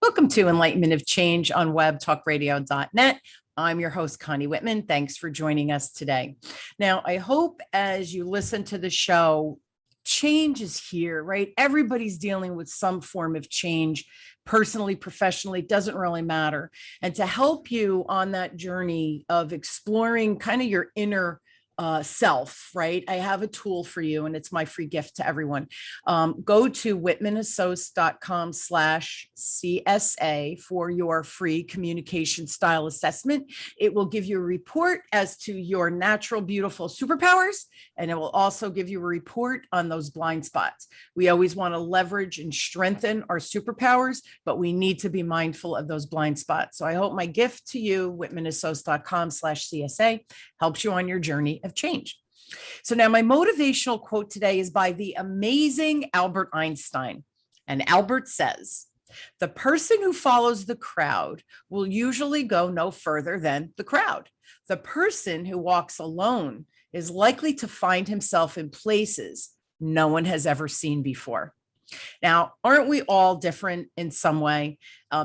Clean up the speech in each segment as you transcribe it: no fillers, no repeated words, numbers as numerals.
Welcome to Enlightenment of Change on webtalkradio.net. I'm your host, Connie Whitman. Thanks for joining us today. Now, I hope as you listen to the show, change is here, right? Everybody's dealing with some form of change, personally, professionally, doesn't really matter. And to help you on that journey of exploring kind of your inner self, right? I have a tool for you and it's my free gift to everyone. Go to whitmanassociates.com/CSA for your free communication style assessment. It will give you a report as to your natural, beautiful superpowers, and it will also give you a report on those blind spots. We always want to leverage and strengthen our superpowers, but we need to be mindful of those blind spots. So I hope my gift to you, whitmanassociates.com/CSA, helps you on your journey of change. So now my motivational quote today is by the amazing Albert Einstein. And Albert says, "The person who follows the crowd will usually go no further than the crowd. The person who walks alone is likely to find himself in places no one has ever seen before." Now, aren't we all different in some way?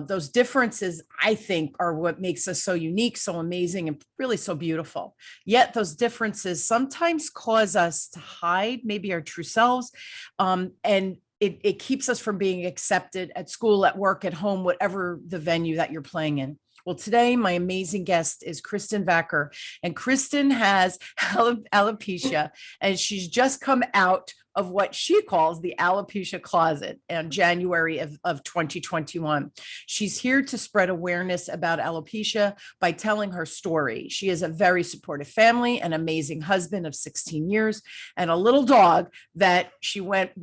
Those differences, I think, are what makes us so unique, so amazing, and really so beautiful. Yet those differences sometimes cause us to hide maybe our true selves. And it keeps us from being accepted at school, at work, at home, whatever the venue that you're playing in. Well, today, my amazing guest is Kristen Vaccher, and Kristen has alopecia, and she's just come out of what she calls the alopecia closet in January of 2021. She's here to spread awareness about alopecia by telling her story. She has a very supportive family, an amazing husband of 16 years, and a little dog that went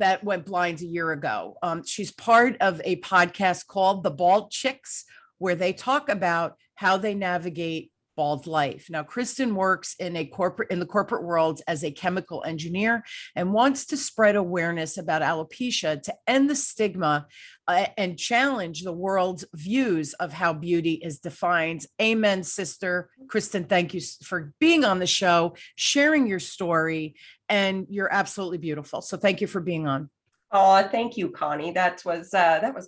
blind a year ago. She's part of a podcast called The Bald Chicks, where they talk about how they navigate bald life. Now, Kristen works in the corporate world as a chemical engineer and wants to spread awareness about alopecia to end the stigma and challenge the world's views of how beauty is defined. Amen, sister. Kristen, thank you for being on the show, sharing your story, and you're absolutely beautiful. So thank you for being on. Oh, thank you, Connie. That was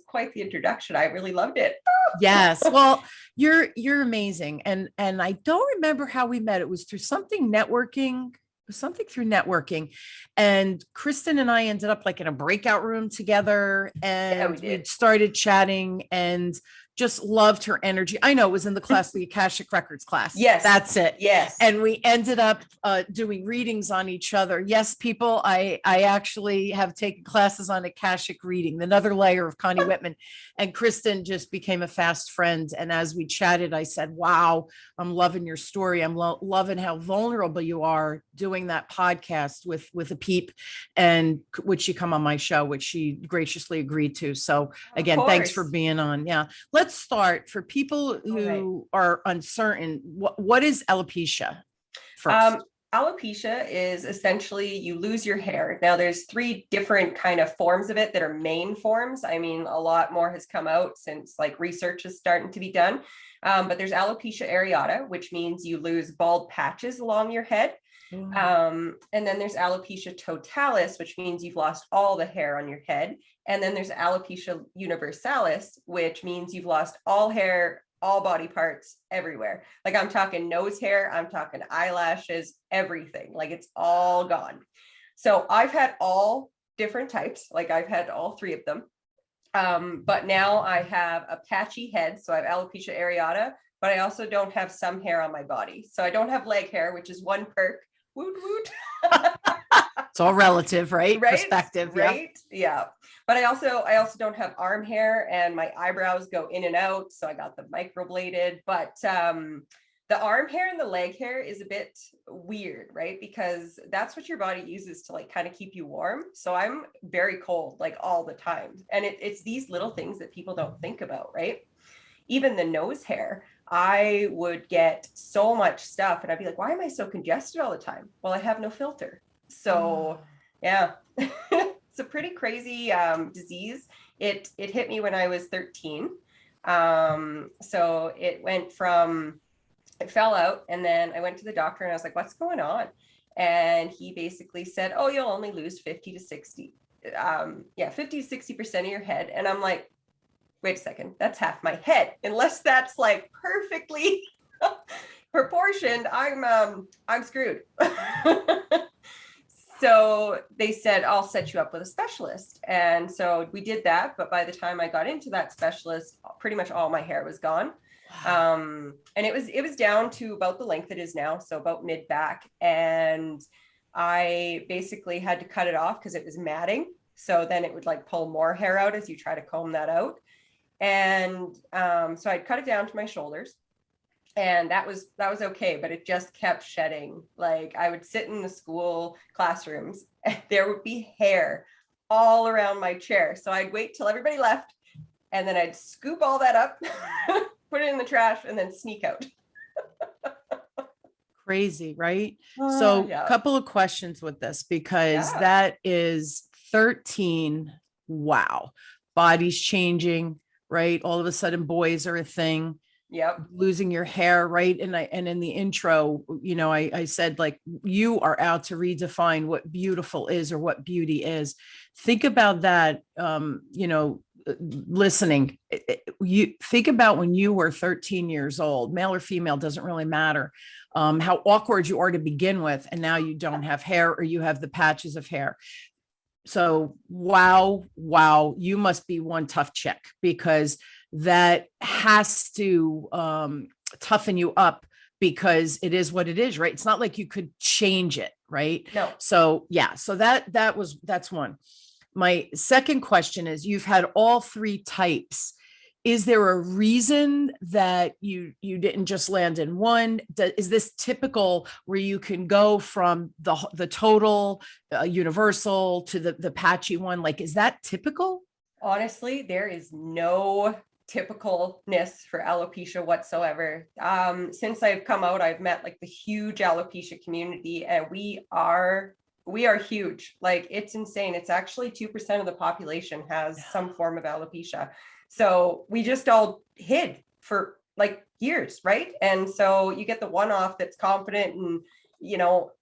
quite the introduction. I really loved it. Yes. Well, you're amazing. And I don't remember how we met. It was through something through networking. And Kristen and I ended up like in a breakout room together, and we started chatting and just loved her energy. I know it was in the class, the Akashic Records class. Yes. That's it. Yes. And we ended up doing readings on each other. Yes, people, I actually have taken classes on Akashic reading, another layer of Connie Whitman. And Kristen just became a fast friend. And as we chatted, I said, wow, I'm loving your story. I'm loving how vulnerable you are doing that podcast with a peep, and would she come on my show, which she graciously agreed to. So again, thanks for being on. Yeah. Let's start for people who are uncertain. What is alopecia first? Alopecia is essentially you lose your hair. Now there's 3 different kind of forms of it that are main forms. I mean, a lot more has come out since like research is starting to be done. But there's alopecia areata, which means you lose bald patches along your head. And then there's alopecia totalis, which means you've lost all the hair on your head. And then there's alopecia universalis, which means you've lost all hair, all body parts everywhere. Like I'm talking nose hair, I'm talking eyelashes, everything. Like it's all gone. So I've had all different types. Like I've had all 3 of them. But now I have a patchy head. So I have alopecia areata, but I also don't have some hair on my body. So I don't have leg hair, which is one perk. Woot woot. It's all relative, right? Perspective, right? Yeah. But I also don't have arm hair, and my eyebrows go in and out, so I got them microbladed. But the arm hair and the leg hair is a bit weird, right? Because that's what your body uses to like kind of keep you warm. So I'm very cold like all the time, and it's these little things that people don't think about, right? Even the nose hair, I would get so much stuff and I'd be like, why am I so congested all the time? Well, I have no filter. So yeah, it's a pretty crazy disease. It hit me when I was 13. So it fell out, and then I went to the doctor and I was like, what's going on? And he basically said, oh, you'll only lose 50 to 60% of your head. And I'm like, wait a second, that's half my head. Unless that's like perfectly proportioned, I'm screwed. So they said, I'll set you up with a specialist. And so we did that. But by the time I got into that specialist, pretty much all my hair was gone. And it was down to about the length it is now. So about mid back. And I basically had to cut it off because it was matting. So then it would like pull more hair out as you try to comb that out. And so I'd cut it down to my shoulders. And that was okay, but it just kept shedding. Like I would sit in the school classrooms and there would be hair all around my chair. So I'd wait till everybody left and then I'd scoop all that up, put it in the trash, and then sneak out. Crazy, right? So Yeah. a couple of questions with this, because Yeah. that is 13. Wow. Body's changing, right? All of a sudden boys are a thing. Yep. Losing your hair, right? And in the intro, I said, like, you are out to redefine what beautiful is or what beauty is. Think about that. Listening, you think about when you were 13 years old, male or female, doesn't really matter, how awkward you are to begin with. And now you don't have hair, or you have the patches of hair. So, wow, you must be one tough chick, because that has to toughen you up, because it is what it is, right? It's not like you could change it, right? No. So yeah, so that's one. My second question is, you've had all three types. Is there a reason that you didn't just land in one? Is this typical, where you can go from the total universal to the patchy one? Like, is that typical? Honestly, there is no typicalness for alopecia whatsoever. Since I've come out, I've met like the huge alopecia community, and we are huge. Like, it's insane. It's actually 2% of the population has some form of alopecia. So we just all hid for like years, right? And so you get the one-off that's confident and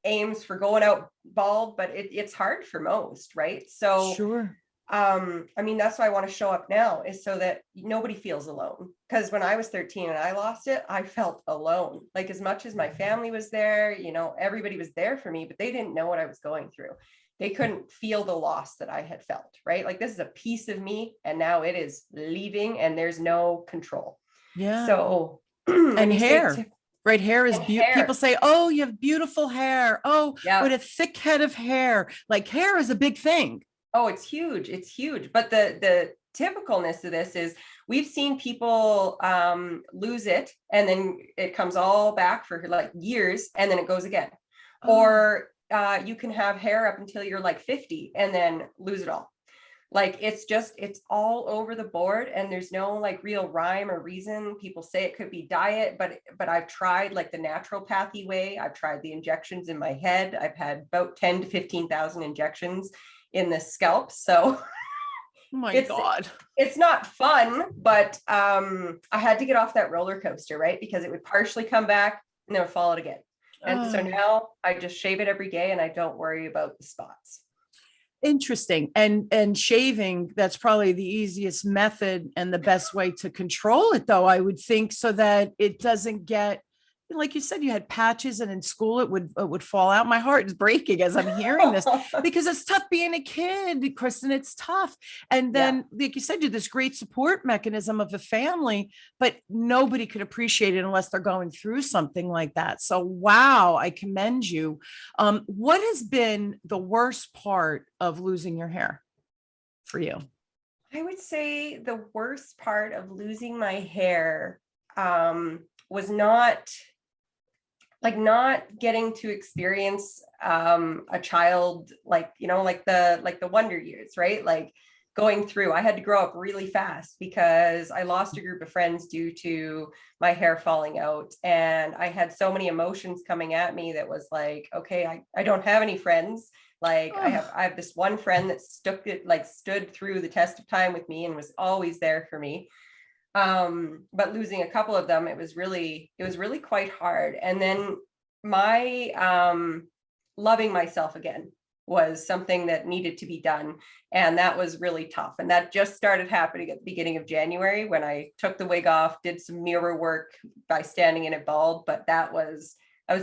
aims for going out bald, but it's hard for most, right? So Sure. I mean, that's why I want to show up now, is so that nobody feels alone. Because when I was 13 and I lost it, I felt alone. Like, as much as my family was there, everybody was there for me, but they didn't know what I was going through. They couldn't feel the loss that I had felt, right? Like, this is a piece of me and now it is leaving and there's no control. Yeah. So, and hair. Right. Hair is beautiful. People say, oh, you have beautiful hair. Oh, yeah, what a thick head of hair. Like, hair is a big thing. Oh, it's huge. It's huge. But the typicalness of this is, we've seen people lose it and then it comes all back for like years and then it goes again. Oh. Or you can have hair up until you're like 50 and then lose it all. Like, it's all over the board, and there's no like real rhyme or reason. People say it could be diet, but I've tried like the naturopathy way. I've tried the injections in my head. I've had about 10 to 15,000 injections in the scalp. So oh my God, it's not fun, but I had to get off that roller coaster, right? Because it would partially come back and then it would fall out again. And so now I just shave it every day and I don't worry about the spots. Interesting. And shaving, that's probably the easiest method and the best way to control it, though, I would think, so that it doesn't get, like you said, you had patches and in school it would fall out. My heart is breaking as I'm hearing this, because it's tough being a kid, Kristen. It's tough. And then, like you said, you this great support mechanism of a family, but nobody could appreciate it unless they're going through something like that. So, wow, I commend you. What has been the worst part of losing your hair for you? I would say the worst part of losing my hair was not getting to experience a child, like the wonder years, right? Like, going through, I had to grow up really fast because I lost a group of friends due to my hair falling out. And I had so many emotions coming at me that was like, okay, I don't have any friends. Like, I have this one friend that stood through the test of time with me and was always there for me. But losing a couple of them, it was really quite hard. And then my loving myself again, was something that needed to be done. And that was really tough. And that just started happening at the beginning of January when I took the wig off, did some mirror work by standing in it bald. But that was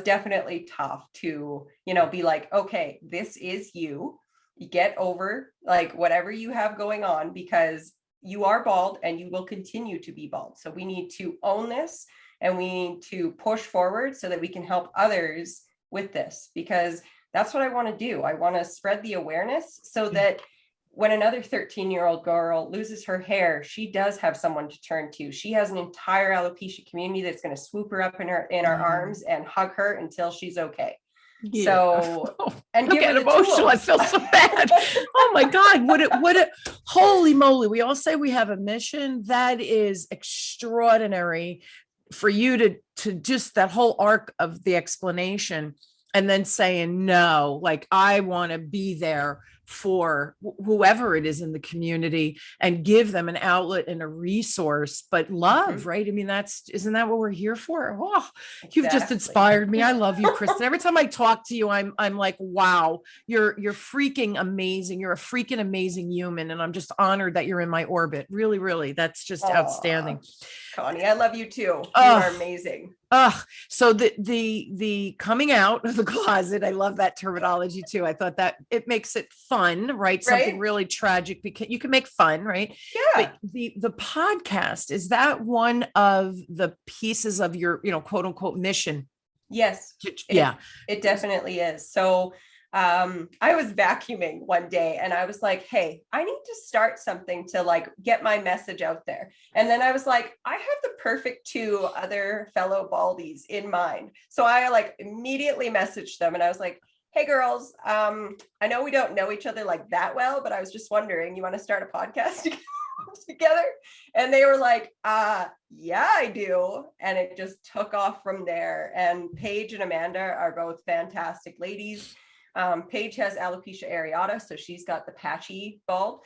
definitely tough to, be like, okay, this is you. You get over like whatever you have going on, because you are bald and you will continue to be bald. So we need to own this and we need to push forward so that we can help others with this, because that's what I want to do. I want to spread the awareness so that when another 13-year-old girl loses her hair, she does have someone to turn to. She has an entire alopecia community that's going to swoop her up in our arms and hug her until she's okay. Yeah. So, and give her the emotional. Tools. I feel so bad. Oh my God. Holy moly. We all say we have a mission. That is extraordinary for you to just that whole arc of the explanation, and then saying, no, like, I want to be there for whoever it is in the community and give them an outlet and a resource, but love, right? I mean, isn't that what we're here for? Oh, you've just inspired me. I love you, Kristen. Every time I talk to you, I'm like, wow, you're freaking amazing. You're a freaking amazing human. And I'm just honored that you're in my orbit. Really, really. That's just outstanding. Connie, I love you too. You are amazing. So the coming out of the closet, I love that terminology too. I thought that it makes it fun, right? Something really tragic, because you can make fun, right? Yeah. But the podcast, is that one of the pieces of your, quote unquote mission? Yes. It definitely is. So I was vacuuming one day and I was like, hey, I need to start something to like get my message out there. And then I was like, I have the perfect 2 other fellow baldies in mind. So I like immediately messaged them and I was like, hey girls, I know we don't know each other like that well, but I was just wondering, you want to start a podcast together? And they were like, yeah, I do. And it just took off from there. And Paige and Amanda are both fantastic ladies. Paige has alopecia areata, so she's got the patchy bald,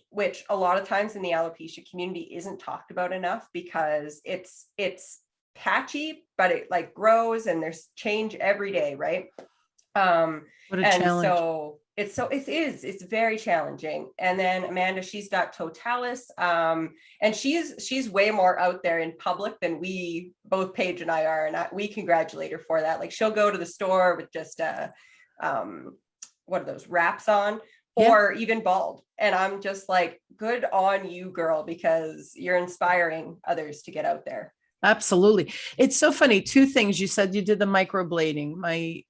which a lot of times in the alopecia community isn't talked about enough, because it's patchy, but it like grows and there's change every day, right? What a challenge. So it's very challenging. And then Amanda, she's got totalis, and she's way more out there in public than we, both Paige and I are, and we congratulate her for that. Like, she'll go to the store with just what are those, wraps on, or even bald, and I'm just like, good on you, girl, because you're inspiring others to get out there. Absolutely. It's so funny. 2 things. You said you did the microblading. My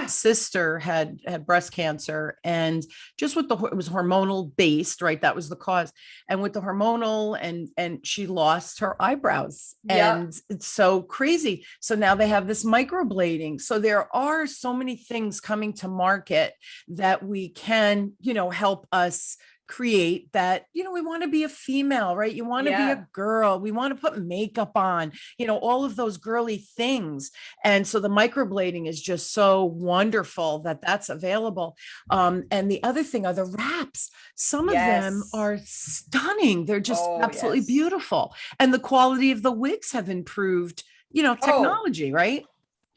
sister had breast cancer, and just with it was hormonal based, right? That was the cause. And with the hormonal, and she lost her eyebrows, and it's so crazy. So now they have this microblading. So there are so many things coming to market that we can, help us create that, we want to be a female, right? You want to be a girl. We want to put makeup on, all of those girly things. And so the microblading is just so wonderful that that's available. And the other thing are the wraps. Some of them are stunning. They're just absolutely beautiful. And the quality of the wigs have improved, technology, right?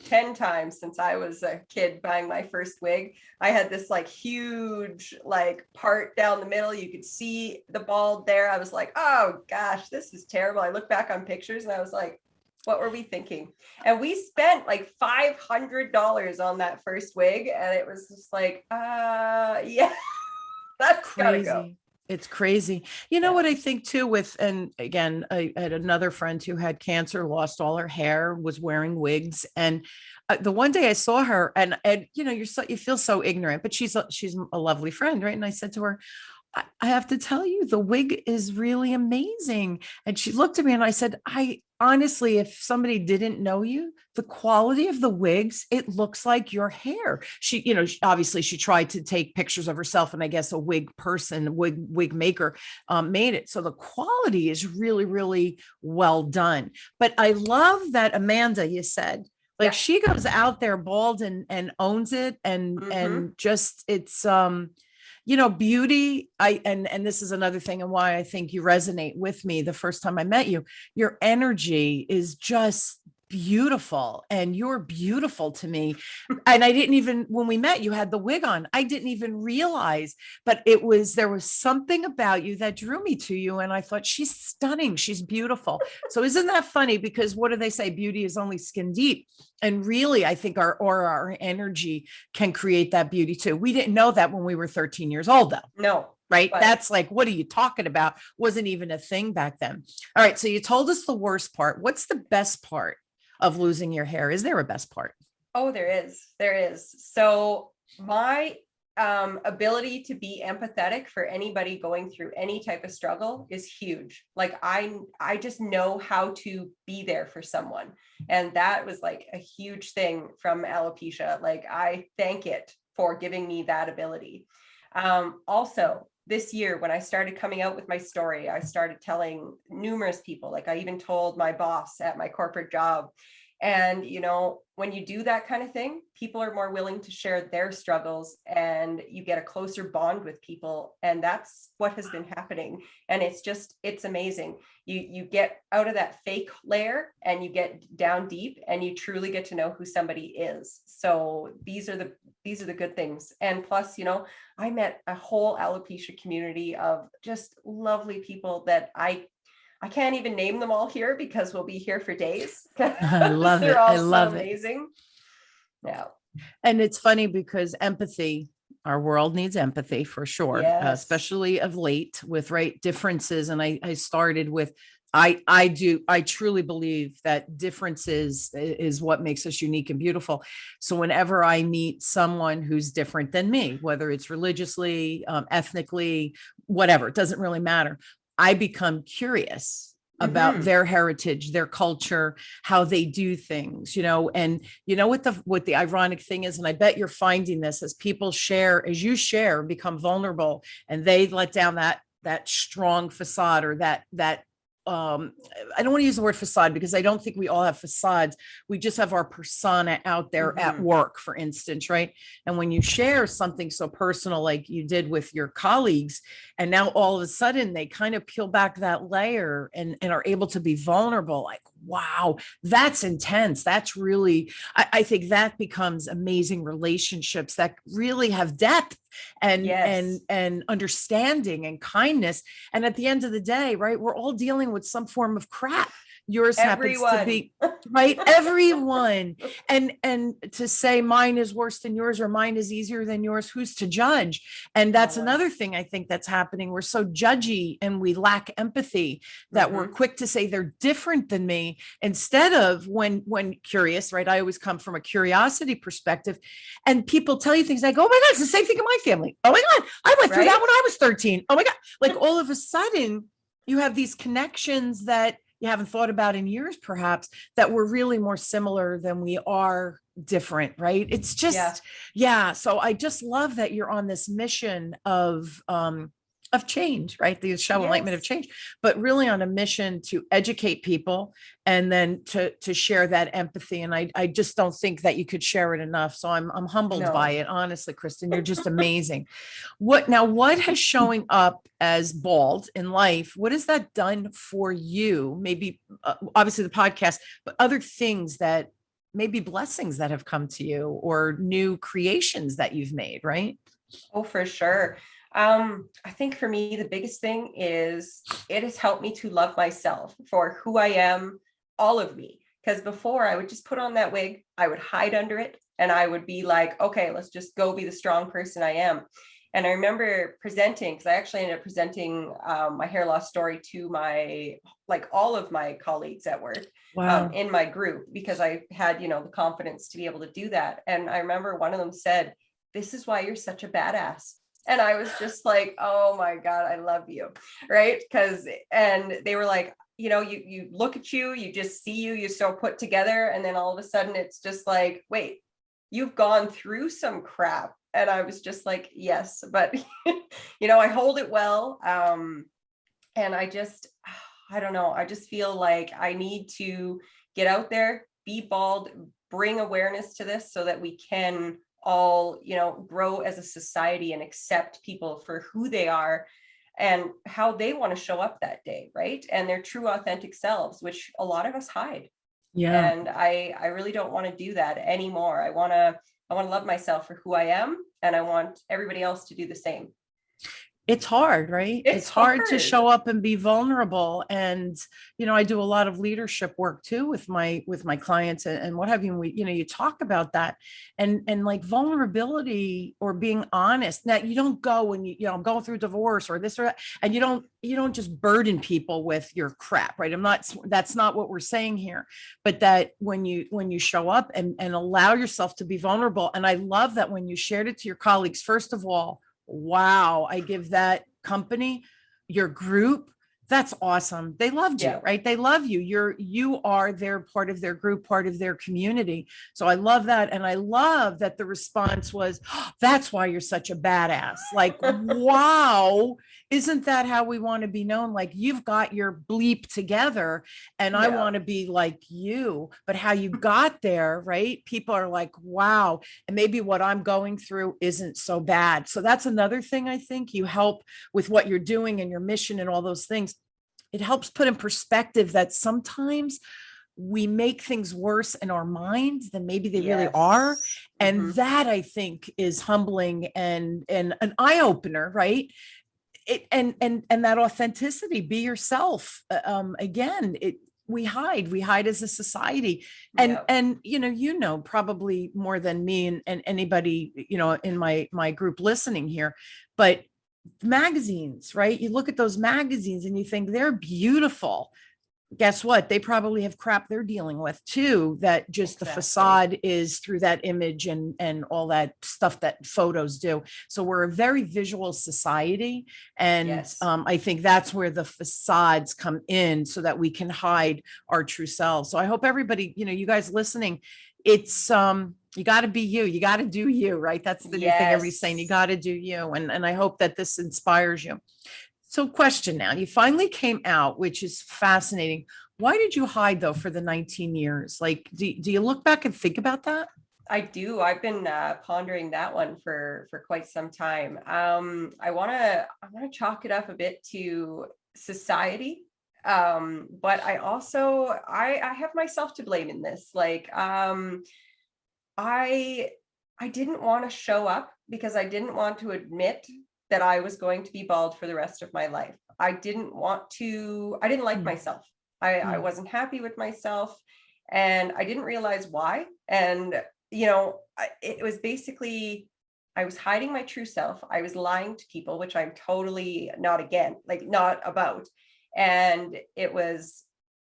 10 times since I was a kid buying my first wig. I had this like huge like part down the middle. You could see the bald there. I was like, oh gosh, this is terrible. I look back on pictures and I was like, what were we thinking? And we spent like $500 on that first wig. And it was just like, yeah, that's gotta go. It's crazy. You know what I think too and again, I had another friend who had cancer, lost all her hair, was wearing wigs. And the one day I saw her and you feel so ignorant, but she's a lovely friend. Right. And I said to her, I have to tell you, the wig is really amazing. And she looked at me and I said, honestly, if somebody didn't know you, the quality of the wigs, it looks like your hair. She, obviously she tried to take pictures of herself, and I guess a wig maker made it. So the quality is really, really well done. But I love that Amanda, you said, like she goes out there bald and owns it. And just, it's, beauty. And this is another thing and why I think you resonate with me. The first time I met you, your energy is just beautiful, and you're beautiful to me. And I didn't even, when we met, you had the wig on. I didn't even realize, but there was something about you that drew me to you. And I thought, she's stunning. She's beautiful. So isn't that funny? Because what do they say? Beauty is only skin deep. And really, I think our aura, our energy can create that beauty too. We didn't know that when we were 13 years old, though. No. Right. That's like, what are you talking about? Wasn't even a thing back then. All right. So you told us the worst part. What's the best part of losing your hair? Is there a best part? Oh, there is. There is. So my ability to be empathetic for anybody going through any type of struggle is huge. Like I just know how to be there for someone. And that was like a huge thing from alopecia. Like I thank it for giving me that ability. Also, this year, when I started coming out with my story, I started telling numerous people, like I even told my boss at my corporate job. And, you know, when you do that kind of thing, people are more willing to share their struggles and you get a closer bond with people. And that's what has been happening. And it's amazing. You get out of that fake layer and you get down deep and you truly get to know who somebody is. So these are the good things. And plus, you know, I met a whole alopecia community of just lovely people that I can't even name them all here because we'll be here for days. I love it. They're all I love so it. amazing. Yeah. And it's funny because empathy, our world needs empathy for sure, Yes. especially of late with right differences. And I started with, I truly believe that differences is what makes us unique and beautiful. So whenever I meet someone who's different than me, whether it's religiously, ethnically, whatever, it doesn't really matter. I become curious about their heritage, their culture, how they do things, you know. And you know what the ironic thing is, and I bet you're finding this as people share, as you share, become vulnerable, and they let down that strong facade or that I don't want to use the word facade because I don't think we all have facades. We just have our persona out there at work, for instance, right? And when you share something so personal like you did with your colleagues, and now all of a sudden they kind of peel back that layer and are able to be vulnerable, like, wow, that's intense. That's really, I think that becomes amazing relationships that really have depth and Yes. and understanding and kindness. And at the end of the day, right, we're all dealing with some form of crap. Yours happens to be right, everyone. And to say mine is worse than yours or mine is easier than yours, who's to judge? And that's another thing I think that's happening. We're so judgy and we lack empathy that we're quick to say they're different than me instead of when curious, right? I always come from a curiosity perspective, and people tell you things like, oh my God, it's the same thing in my family. Oh my God, I went through that when I was 13. Oh my God. Like all of a sudden you have these connections that you haven't thought about in years, perhaps, that we're really more similar than we are different, right? It's just, yeah. So I just love that you're on this mission of change, right? The show Enlightenment of Change, but really on a mission to educate people and then to share that empathy. And I just don't think that you could share it enough. So I'm humbled by it. Honestly, Kristen, you're just amazing. What has showing up as bald in life, what has that done for you? Maybe obviously the podcast, but other things that maybe blessings that have come to you or new creations that you've made, right? Oh, for sure. I think for me, the biggest thing is it has helped me to love myself for who I am, all of me. Because before I would just put on that wig, I would hide under it and I would be like, okay, let's just go be the strong person I am. And I remember presenting, because I actually ended up presenting my hair loss story to all of my colleagues at work. Wow. In my group, because I had, the confidence to be able to do that. And I remember one of them said, "This is why you're such a badass." And I was just like, oh my God, I love you. Right. And they were like, you look at you, you just see you're so put together. And then all of a sudden it's just like, wait, you've gone through some crap. And I was just like, yes, but I hold it well. And I don't know. I just feel like I need to get out there, be bald, bring awareness to this so that we can all, grow as a society and accept people for who they are and how they want to show up that day, right? And their true authentic selves, which a lot of us hide. Yeah. And I really don't want to do that anymore. I want to love myself for who I am, and I want everybody else to do the same. It's hard, right? It's It's hard to hard. show up and be vulnerable. And, I do a lot of leadership work too with my clients and what have you. And we, you talk about that and like vulnerability or being honest. Now you don't go and I'm going through divorce or this or that, and you don't just burden people with your crap, right? That's not what we're saying here, but that when you show up and allow yourself to be vulnerable. And I love that when you shared it to your colleagues, first of all, wow, I give that company, your group, that's awesome. They loved you, Yeah. right? They love you. You are their part of their group, part of their community. So I love that. And I love that the response was, "Oh, that's why you're such a badass." Like, wow, isn't that how we want to be known? Like, you've got your bleep together and I Yeah. want to be like you, but how you got there, right? People are like, wow. And maybe what I'm going through isn't so bad. So that's another thing I think you help with what you're doing and your mission and all those things. It helps put in perspective that sometimes we make things worse in our minds than maybe they really are. Yes. And Hmm. that I think is humbling and an eye opener, right? And that authenticity, be yourself. Again, we hide as a society. and Yeah. and probably more than me and anybody in my group listening here, but magazines, right? You look at those magazines and you think they're beautiful. Guess what? They probably have crap they're dealing with too, that just the Exactly. facade is through that image and all that stuff that photos do. So we're a very visual society. And Yes. I think that's where the facades come in so that we can hide our true selves. So I hope everybody, you guys listening, it's you got to be you, you got to do you, right? That's the new thing everybody's saying. You Yes. got to do you. And I hope that this inspires you. So question now, you finally came out, which is fascinating. Why did you hide though for the 19 years? Like, do you look back and think about that? I do. I've been pondering that one for quite some time. I want to chalk it up a bit to society, but I have myself to blame in this. Like, I I didn't want to show up because I didn't want to admit that I was going to be bald for the rest of my life. I didn't like Mm, myself. I mm, wasn't happy with myself, and I didn't realize why. And, it was basically, I was hiding my true self. I was lying to people, which I'm totally not again, like not about. And it was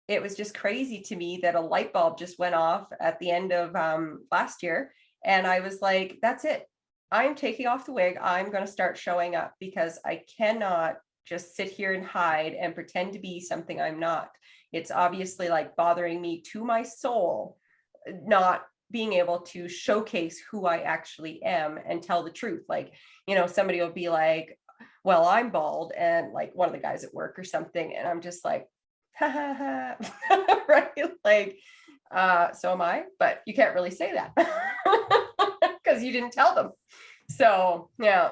just crazy to me that a light bulb just went off at the end of last year. And I was like, that's it. I'm taking off the wig. I'm going to start showing up because I cannot just sit here and hide and pretend to be something I'm not. It's obviously like bothering me to my soul, not being able to showcase who I actually am and tell the truth. Like, somebody will be like, well, I'm bald, and like one of the guys at work or something. And I'm just like, ha ha ha. Right. Like, so am I, but you can't really say that because you didn't tell them. So yeah.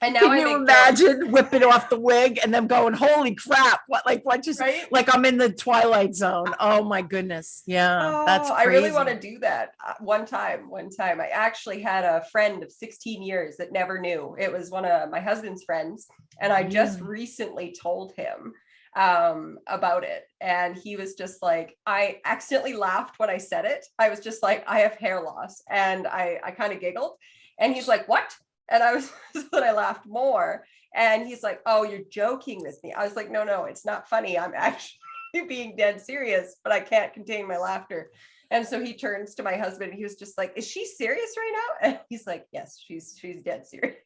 And now can I you make jokes, imagine whipping off the wig and them going, holy crap, what just, right? like I'm in the twilight zone. Oh my goodness. Yeah, that's Oh, I really want crazy. to do that. One time, I actually had a friend of 16 years that never knew. It was one of my husband's friends, and I just Really? recently told him about it. And he was just like, I accidentally laughed when I said it. I was just like, I have hair loss. And I kind of giggled. And he's like, what? And I was, but I laughed more. And he's like, oh, you're joking with me. I was like, no, no, it's not funny. I'm actually being dead serious, but I can't contain my laughter. And so he turns to my husband and he was just like, is she serious right now? And he's like, yes, she's dead serious.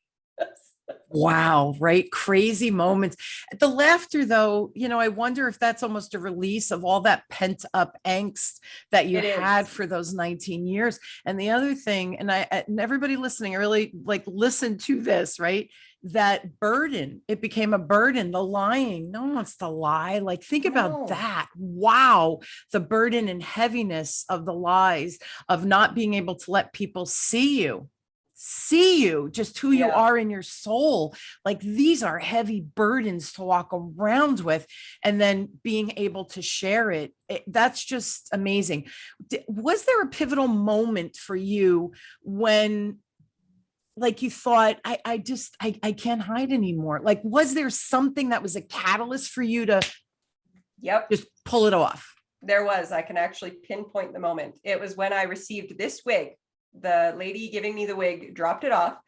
Wow, right? Crazy moments. The laughter, though, I wonder if that's almost a release of all that pent up angst that you It had is. for those 19 years. And the other thing, and everybody listening, really like listen to this, right? That burden, it became a burden, the lying. No one wants to lie. Like, think about No. that. Wow. The burden and heaviness of the lies, of not being able to let people see you. see you, just who you Yeah. are in your soul. Like these are heavy burdens to walk around with, and then being able to share that's just amazing. Was there a pivotal moment for you when like you thought, I can't hide anymore? Like, was there something that was a catalyst for you to Yep. just pull it off? There was. I can actually pinpoint the moment. It was when I received this wig. The lady giving me the wig dropped it off.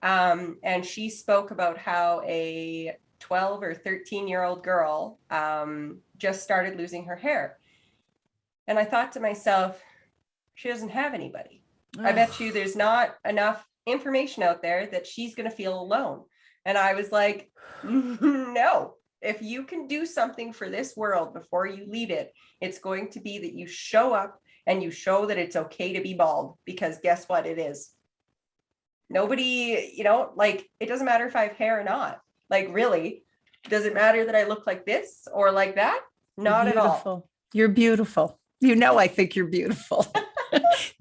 And she spoke about how a 12 or 13-year-old girl just started losing her hair. And I thought to myself, she doesn't have anybody. I bet you there's not enough information out there that she's going to feel alone. And I was like, no, if you can do something for this world before you leave it, it's going to be that you show up and you show that it's okay to be bald, because guess what? It is. Nobody, like, it doesn't matter if I have hair or not. Like, really, does it matter that I look like this or like that? Not at all. You're beautiful. I think you're beautiful.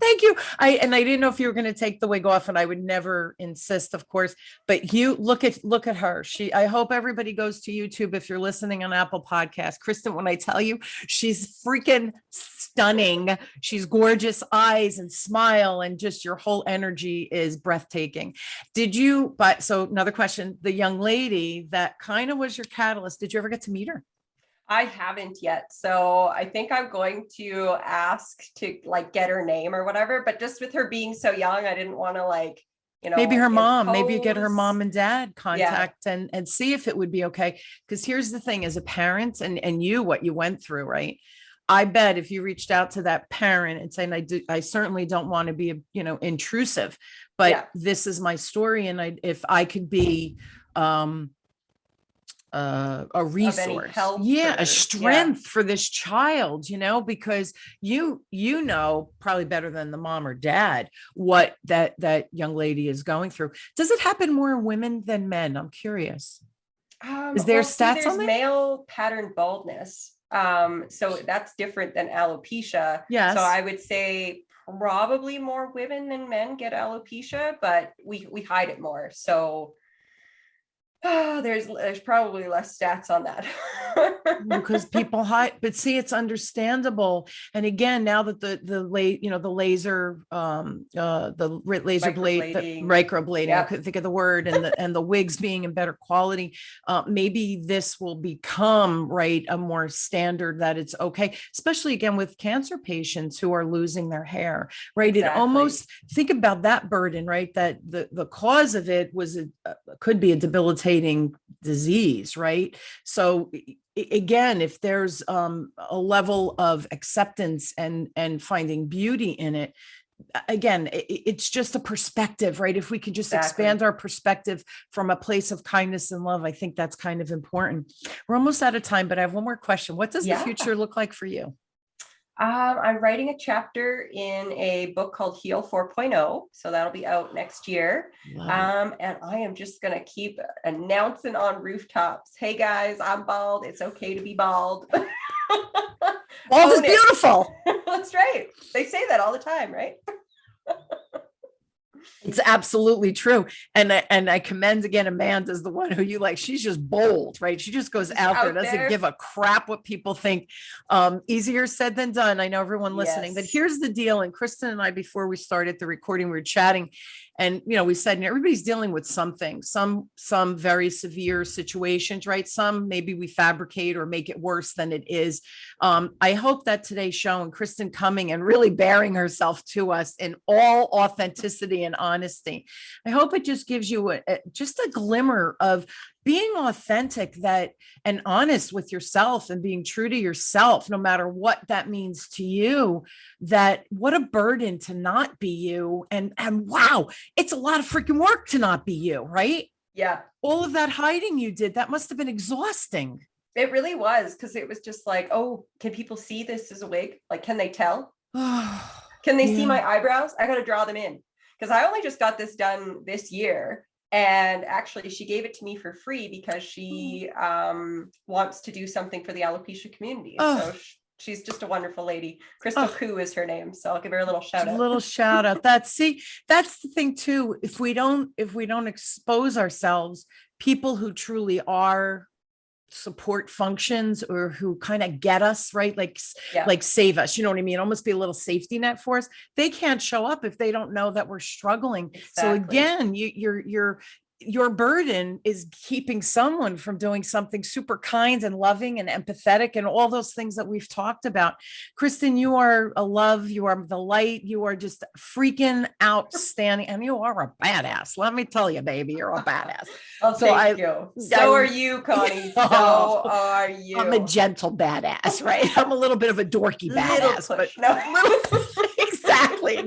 Thank you. I didn't know if you were going to take the wig off, and I would never insist, of course, but you look at her. I hope everybody goes to YouTube. If you're listening on Apple Podcasts, Kristen, when I tell you, she's freaking stunning. She's gorgeous eyes and smile, and just your whole energy is breathtaking. So another question, the young lady that kind of was your catalyst, did you ever get to meet her? I haven't yet. So I think I'm going to ask to like get her name or whatever, but just with her being so young, I didn't want to maybe her mom, maybe you get her impose. mom and dad contact and see if it would be okay. Because here's the thing, as a parent and what you went through, right? I bet if you reached out to that parent and saying, I certainly don't want to be, intrusive, but this is my story. And if I could be, a resource, a strength for this child, because probably better than the mom or dad what that young lady is going through. Does it happen more in women than men? I'm curious. Is there stats on that? Male pattern baldness, so that's different than alopecia. Yes. So I would say probably more women than men get alopecia, but we hide it more. So there's probably less stats on that. Because people hide, but see, it's understandable. And again, now that the laser blade, the microblading, I couldn't think of the word, and the wigs being in better quality, maybe this will become a more standard, that it's okay, especially again with cancer patients who are losing their hair, right? Exactly. It almost, think about that burden, right? That the cause of it could be a debilitating disease, right? So again, if there's a level of acceptance and finding beauty in it, again, it's just a perspective, right? If we can just expand our perspective from a place of kindness and love, I think that's kind of important. We're almost out of time, but I have one more question. What does the future look like for you? I'm writing a chapter in a book called Heal 4.0. So that'll be out next year. And I am just going to keep announcing on rooftops, hey guys, I'm bald. It's okay to be bald. Bald is beautiful. That's right. They say that all the time, right? It's absolutely true. And I commend again, Amanda's the one who she's just bold, right? She just goes out there, doesn't give a crap what people think. Easier said than done. I know everyone listening, but here's the deal. And Kristen and I, before we started the recording, we were chatting, and we said, everybody's dealing with something, some very severe situations, right? Some maybe we fabricate or make it worse than it is. I hope that today's show, and Kristen coming and really bearing herself to us in all authenticity and honesty, I hope it just gives you just a glimmer of being authentic and honest with yourself and being true to yourself, no matter what that means to you. That what a burden to not be you. And wow, it's a lot of freaking work to not be you, right? Yeah. All of that hiding you did, that must have been exhausting. It really was, because it was just like, oh, can people see this as a wig? Like, can they tell? Can they see my eyebrows? I got to draw them in, because I only just got this done this year. And actually, she gave it to me for free because she wants to do something for the alopecia community. So She's just a wonderful lady. Crystal Oh, Koo is her name. So I'll give her a little shout a out. little shout out. That's the thing too. If we don't expose ourselves, people who truly are support functions or who kind of get us right, Yeah, like save us, you know what I mean, almost be a little safety net for us. They can't show up if they don't know that we're struggling. So exactly. again, your burden is keeping someone from doing something super kind and loving and empathetic and all those things that we've talked about. Kristen, you are a love, you are the light, you are just freaking outstanding, and you are a badass. Let me tell you, baby, you're a badass. Oh, So thank you. So are you, Connie. So are you. I'm a gentle badass, right? I'm a little bit of a dorky badass, but exactly.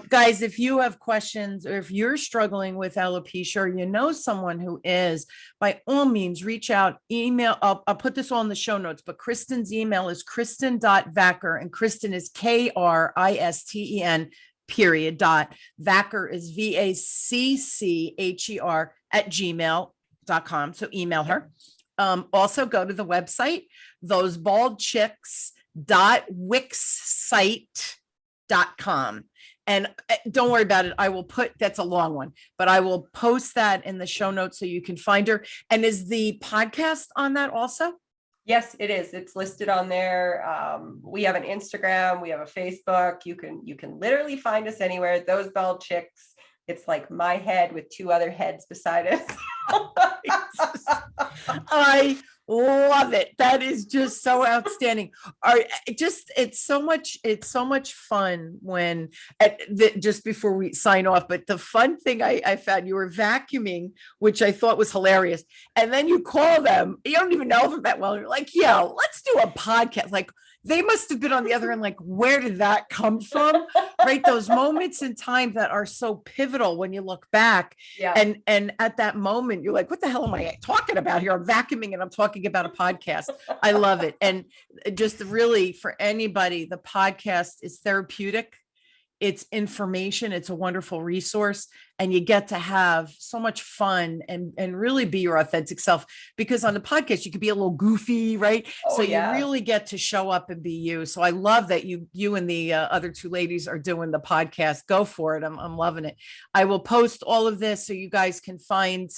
Guys, if you have questions or if you're struggling with alopecia or you know someone who is, by all means, reach out, email. I'll put this all in the show notes, but Kristen's email is kristen.vaccher, and Kristen is Kristen period dot Vaccher is VACCHER @gmail.com. So email her. Also go to the website, thosebaldchicks.wixsite.com. And don't worry about it. I will put, that's a long one, but I will post that in the show notes so you can find her. And is the podcast on that also? Yes, it is. It's listed on there. We have an Instagram, we have a Facebook. You can literally find us anywhere. Those Bald Chicks. It's like my head with two other heads beside us. I love it. That is just so outstanding. It's so much fun when just before we sign off, but the fun thing I found, you were vacuuming, which I thought was hilarious. And then you call them, you don't even know them that well. You're like, yeah, let's do a podcast. Like, they must have been on the other end, like, where did that come from? Right? Those moments in time that are so pivotal when you look back. Yeah. And at that moment, you're like, what the hell am I talking about here? I'm vacuuming and I'm talking about a podcast. I love it. And just really, for anybody, the podcast is therapeutic. It's information. It's a wonderful resource. And you get to have so much fun and really be your authentic self, because on the podcast, you could be a little goofy, right? Oh, so yeah. You really get to show up and be you. So I love that you and the other two ladies are doing the podcast. Go for it. I'm loving it. I will post all of this so you guys can find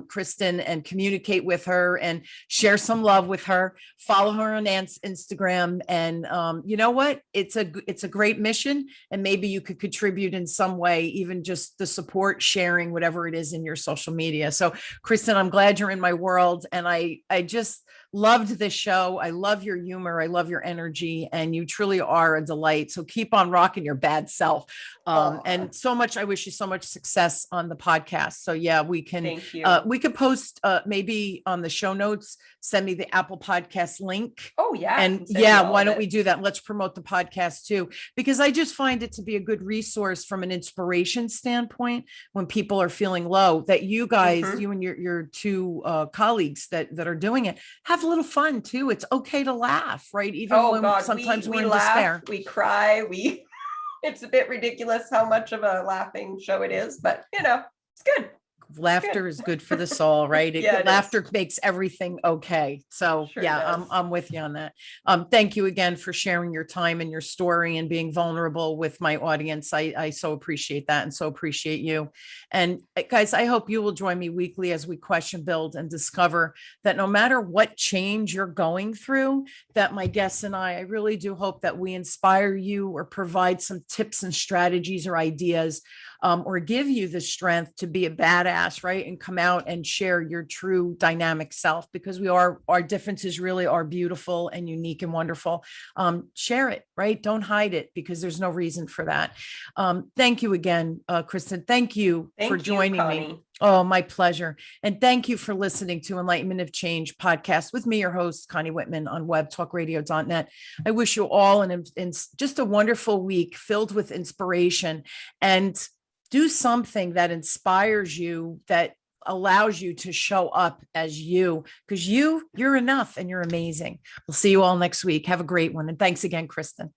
Kristen and communicate with her and share some love with her. Follow her on Instagram. And you know what? It's a great mission. And maybe you could contribute in some way, even just the support, sharing, whatever it is in your social media. So Kristen, I'm glad you're in my world. And I just loved this show. I love your humor. I love your energy, and you truly are a delight. So keep on rocking your bad self. And so much, I wish you so much success on the podcast. So yeah, we can post maybe on the show notes, send me the Apple Podcast link. Oh yeah. And yeah, why don't we do that? Let's promote the podcast too, because I just find it to be a good resource from an inspiration standpoint when people are feeling low, that you guys, you and your two colleagues that are doing it, have a little fun too. It's okay to laugh, right? Even when sometimes we laugh, despair. We cry, it's a bit ridiculous how much of a laughing show it is, but it's good. Laughter is good for the soul, right? Laughter makes everything okay. So sure, yeah, I'm with you on that. Thank you again for sharing your time and your story and being vulnerable with my audience. I so appreciate that, and so appreciate you. And guys, I hope you will join me weekly as we question, build, and discover that no matter what change you're going through, that my guests and I really do hope that we inspire you or provide some tips and strategies or ideas, or give you the strength to be a badass, right? And come out and share your true dynamic self, because our differences really are beautiful and unique and wonderful. Share it, right? Don't hide it, because there's no reason for that. Thank you again, Kristen. Thank you for joining me. Oh, my pleasure. And thank you for listening to Enlightenment of Change podcast with me, your host, Connie Whitman, on webtalkradio.net. I wish you all just a wonderful week filled with inspiration, and do something that inspires you, that allows you to show up as you, because you're enough and you're amazing. We'll see you all next week. Have a great one. And thanks again, Kristen.